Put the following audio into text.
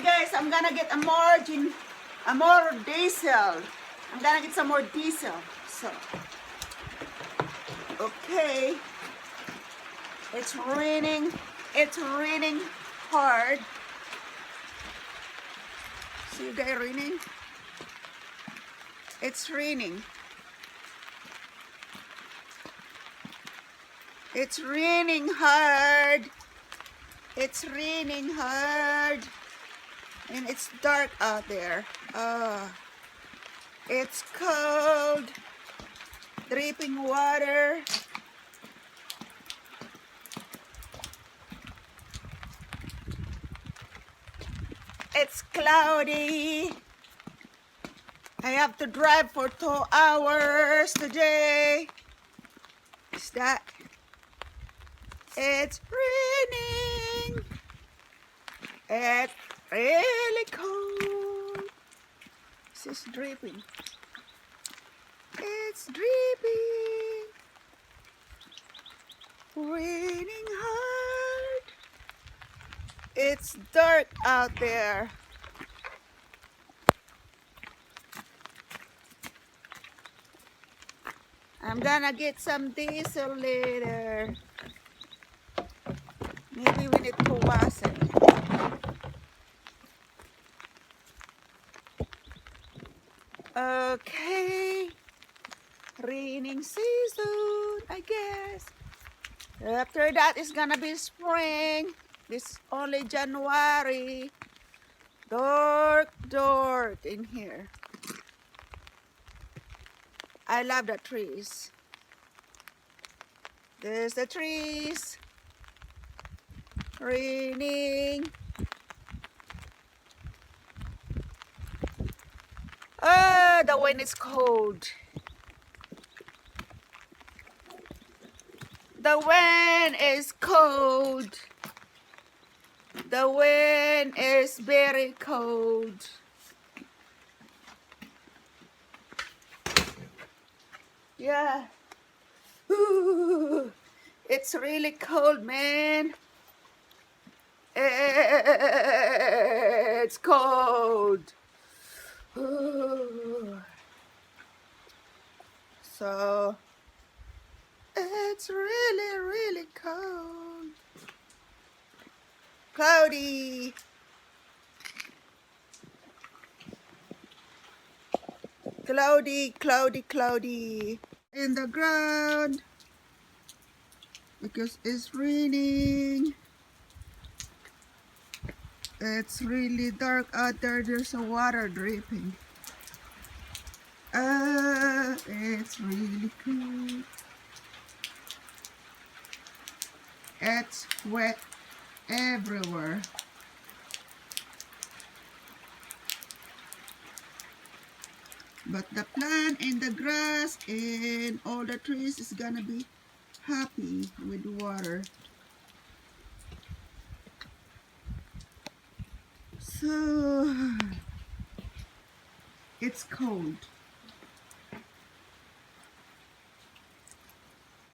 guys, I'm gonna get more diesel. I'm gonna get some more diesel. So, okay. It's raining. It's raining hard. See you guys raining? It's raining. It's raining hard. It's raining hard. And it's dark out there. It's cold. Dripping water. It's cloudy. I have to drive for 2 hours today. Is that? It's raining. It's really cold. This is dripping. It's dripping. Raining hard. It's dark out there. I'm gonna get some diesel later. Maybe we need to wash it. Okay. Raining season, I guess. After that, it's gonna be spring. This only January. Dark, dark in here. I love the trees. There's the trees. Raining. Oh, the wind is cold. The wind is cold. The wind is very cold. Yeah. Ooh, it's really cold, man. It's cold. Ooh. So it's really, really cold. Cloudy. Cloudy, cloudy, cloudy. In the ground. Because it's raining. It's really dark out there. There's a water dripping. It's really cool. It's wet everywhere. But the plant and the grass and all the trees is gonna be happy with water. So it's cold.